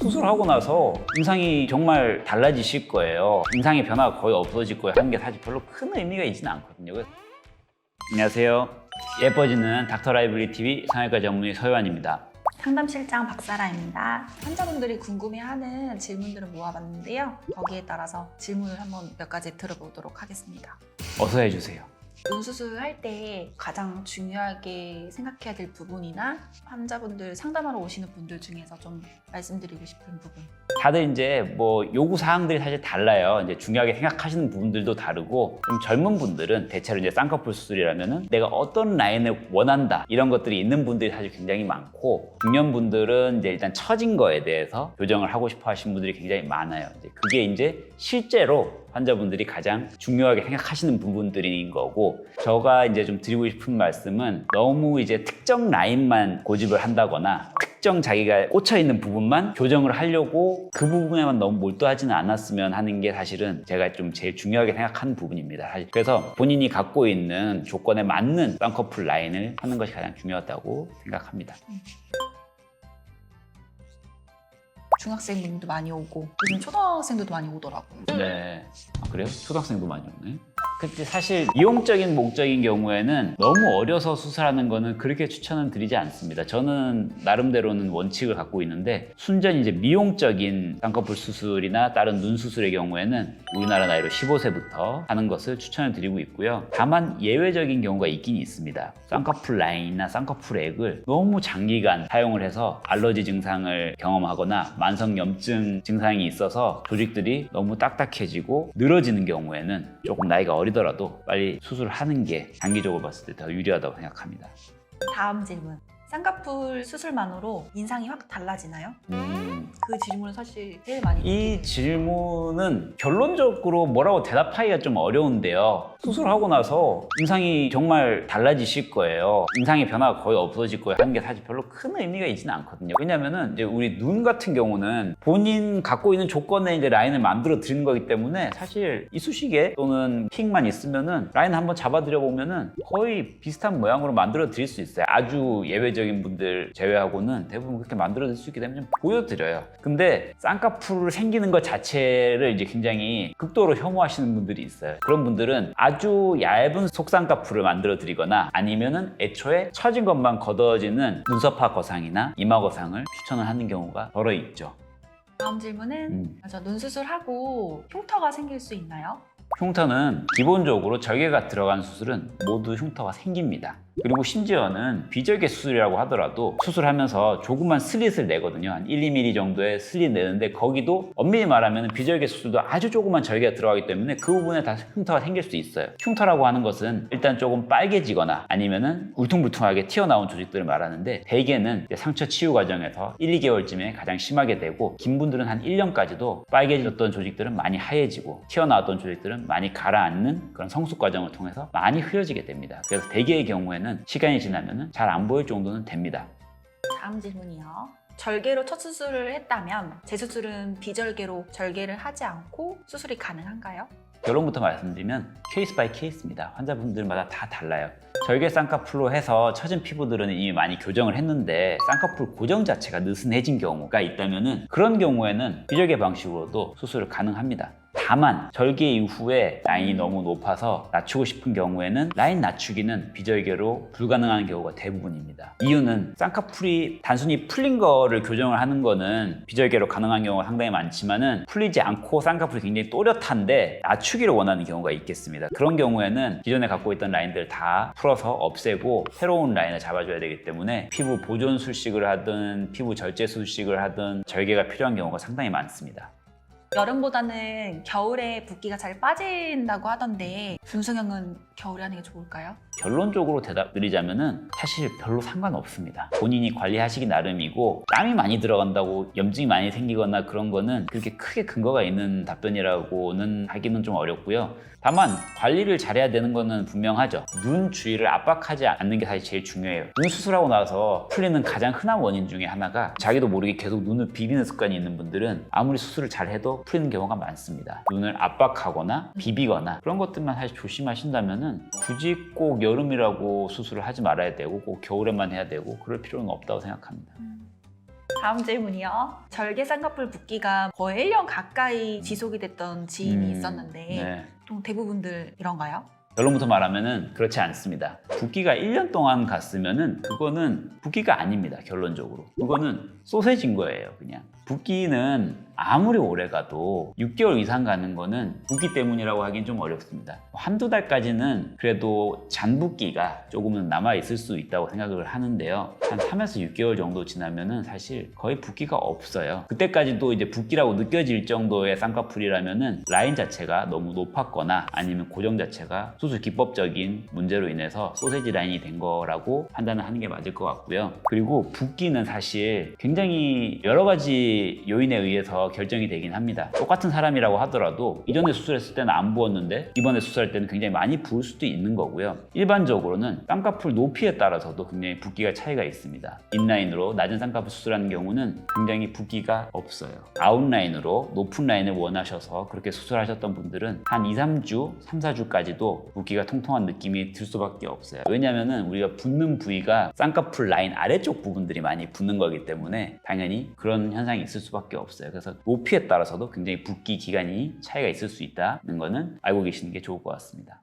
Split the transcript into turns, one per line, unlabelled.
수술하고 나서 인상이 정말 달라지실 거예요. 인상의 변화가 거의 없어질 거예요. 하는 게 사실 별로 큰 의미가 있지는 않거든요. 안녕하세요. 예뻐지는 닥터라이브리 TV 성형외과 전문의 서유한입니다.
상담실장 박사라입니다. 환자분들이 궁금해하는 질문들을 모아봤는데요. 거기에 따라서 질문을 한번 몇 가지 들어보도록 하겠습니다.
어서 해주세요.
눈 수술할 때 가장 중요하게 생각해야 될 부분이나 환자분들 상담하러 오시는 분들 중에서 좀 말씀드리고 싶은 부분.
다들 이제 뭐 요구 사항들이 사실 달라요. 이제 중요하게 생각하시는 부분들도 다르고, 좀 젊은 분들은 대체로 이제 쌍꺼풀 수술이라면은 내가 어떤 라인을 원한다 이런 것들이 있는 분들이 사실 굉장히 많고, 중년 분들은 이제 일단 처진 거에 대해서 교정을 하고 싶어 하시는 분들이 굉장히 많아요. 그게 이제 실제로 환자분들이 가장 중요하게 생각하시는 부분들인 거고, 제가 이제 좀 드리고 싶은 말씀은 너무 이제 특정 라인만 고집을 한다거나 특정 자기가 꽂혀 있는 부분만 교정을 하려고 그 부분에만 너무 몰두하지는 않았으면 하는 게 사실은 제가 좀 제일 중요하게 생각하는 부분입니다. 사실 그래서 본인이 갖고 있는 조건에 맞는 쌍꺼풀 라인을 하는 것이 가장 중요하다고 생각합니다.
중학생분도 많이 오고 요즘 초등학생들도 많이 오더라고요.
네. 아, 그래요? 초등학생도 많이 오네. 근데 사실 이용적인 목적인 경우에는 너무 어려서 수술하는 거는 그렇게 추천은 드리지 않습니다. 저는 나름대로는 원칙을 갖고 있는데, 순전히 이제 미용적인 쌍꺼풀 수술이나 다른 눈 수술의 경우에는 우리나라 나이로 15세부터 하는 것을 추천을 드리고 있고요. 다만 예외적인 경우가 있긴 있습니다. 쌍꺼풀 라인이나 쌍꺼풀 액을 너무 장기간 사용을 해서 알러지 증상을 경험하거나 만성염증 증상이 있어서 조직들이 너무 딱딱해지고 늘어지는 경우에는 조금 나이가 어리더라도 빨리 수술하는 게 장기적으로 봤을 때 더 유리하다고 생각합니다.
다음 질문. 쌍꺼풀 수술만으로 인상이 확 달라지나요? 그 질문은 사실 제일 많이
이 질문은 결론적으로 뭐라고 대답하기가 좀 어려운데요. 수술하고 나서 인상이 정말 달라지실 거예요. 인상의 변화가 거의 없어질 거예요. 하는 게 사실 별로 큰 의미가 있지는 않거든요. 왜냐면은 이제 우리 눈 같은 경우는 본인 갖고 있는 조건에 이제 라인을 만들어 드리는 거기 때문에, 사실 이쑤시개 또는 픽만 있으면은 라인 한번 잡아드려 보면은 거의 비슷한 모양으로 만들어 드릴 수 있어요. 아주 예외적인 분들 제외하고는 대부분 그렇게 만들어 드릴 수 있기 때문에 좀 보여드려요. 근데 쌍꺼풀 생기는 것 자체를 이제 굉장히 극도로 혐오하시는 분들이 있어요. 그런 분들은 아주 얇은 속쌍꺼풀을 만들어 드리거나 아니면은 애초에 처진 것만 걷어지는 눈썹화 거상이나 이마 거상을 추천을 하는 경우가 더러 있죠.
다음 질문은 눈 수술하고 흉터가 생길 수 있나요?
흉터는 기본적으로 절개가 들어간 수술은 모두 흉터가 생깁니다. 그리고 심지어는 비절개 수술이라고 하더라도 수술하면서 조그만 슬릿을 내거든요. 한 1, 2mm 정도의 슬릿 내는데, 거기도 엄밀히 말하면 비절개 수술도 아주 조그만 절개가 들어가기 때문에 그 부분에 다 흉터가 생길 수 있어요. 흉터라고 하는 것은 일단 조금 빨개지거나 아니면은 울퉁불퉁하게 튀어나온 조직들을 말하는데, 대개는 상처 치유 과정에서 1, 2개월쯤에 가장 심하게 되고, 긴 분들은 한 1년까지도 빨개졌던 조직들은 많이 하얘지고 튀어나왔던 조직들은 많이 가라앉는 그런 성숙 과정을 통해서 많이 흐려지게 됩니다. 그래서 대개의 경우에는 시간이 지나면 잘 안 보일 정도는 됩니다.
다음 질문이요. 절개로 첫 수술을 했다면 재수술은 비절개로 절개를 하지 않고 수술이 가능한가요?
결론부터 말씀드리면 케이스 바이 케이스입니다. 환자분들마다 다 달라요. 절개 쌍꺼풀로 해서 처진 피부들은 이미 많이 교정을 했는데 쌍꺼풀 고정 자체가 느슨해진 경우가 있다면, 그런 경우에는 비절개 방식으로도 수술을 가능합니다. 다만 절개 이후에 라인이 너무 높아서 낮추고 싶은 경우에는 라인 낮추기는 비절개로 불가능한 경우가 대부분입니다. 이유는 쌍꺼풀이 단순히 풀린 거를 교정을 하는 거는 비절개로 가능한 경우가 상당히 많지만은, 풀리지 않고 쌍꺼풀이 굉장히 또렷한데 낮추기를 원하는 경우가 있겠습니다. 그런 경우에는 기존에 갖고 있던 라인들 다 풀어서 없애고 새로운 라인을 잡아줘야 되기 때문에 피부 보존 술식을 하든 피부 절제 술식을 하든 절개가 필요한 경우가 상당히 많습니다.
여름보다는 겨울에 붓기가 잘 빠진다고 하던데 준성형은 겨울에 하는 게 좋을까요?
결론적으로 대답드리자면은 사실 별로 상관없습니다. 본인이 관리하시기 나름이고, 땀이 많이 들어간다고 염증이 많이 생기거나 그런 거는 그렇게 크게 근거가 있는 답변이라고는 하기는 좀 어렵고요. 다만 관리를 잘해야 되는 거는 분명하죠. 눈 주위를 압박하지 않는 게 사실 제일 중요해요. 눈 수술하고 나서 풀리는 가장 흔한 원인 중에 하나가, 자기도 모르게 계속 눈을 비비는 습관이 있는 분들은 아무리 수술을 잘해도 풀리는 경우가 많습니다. 눈을 압박하거나 비비거나 그런 것들만 사실 조심하신다면은 굳이 꼭 여름이라고 수술을 하지 말아야 되고 꼭 겨울에만 해야 되고 그럴 필요는 없다고 생각합니다.
다음 질문이요. 절개 쌍꺼풀 붓기가 거의 1년 가까이 지속이 됐던 지인이 있었는데
네.
보통 대부분들 이런가요?
결론부터 말하면은 그렇지 않습니다. 붓기가 1년 동안 갔으면은 그거는 붓기가 아닙니다. 결론적으로. 그거는 소세지인 거예요, 그냥. 붓기는 아무리 오래 가도 6개월 이상 가는 거는 붓기 때문이라고 하긴 좀 어렵습니다. 한두 달까지는 그래도 잔붓기가 조금은 남아있을 수 있다고 생각을 하는데요. 한 3에서 6개월 정도 지나면은 사실 거의 붓기가 없어요. 그때까지도 이제 붓기라고 느껴질 정도의 쌍꺼풀이라면은 라인 자체가 너무 높았거나 아니면 고정 자체가 수술 기법적인 문제로 인해서 소세지 라인이 된 거라고 판단을 하는 게 맞을 것 같고요. 그리고 붓기는 사실 굉장히 여러 가지 요인에 의해서 결정이 되긴 합니다. 똑같은 사람이라고 하더라도 이전에 수술했을 때는 안 부었는데 이번에 수술할 때는 굉장히 많이 부을 수도 있는 거고요. 일반적으로는 쌍꺼풀 높이에 따라서도 굉장히 붓기가 차이가 있습니다. 인라인으로 낮은 쌍꺼풀 수술하는 경우는 굉장히 붓기가 없어요. 아웃라인으로 높은 라인을 원하셔서 그렇게 수술하셨던 분들은 한 2, 3주, 3, 4주까지도 붓기가 통통한 느낌이 들 수밖에 없어요. 왜냐면은 우리가 붓는 부위가 쌍꺼풀 라인 아래쪽 부분들이 많이 붓는 거기 때문에 당연히 그런 현상이 있을 수밖에 없어요. 그래서 높이에 따라서도 굉장히 붓기 기간이 차이가 있을 수 있다는 거는 알고 계시는 게 좋을 것 같습니다.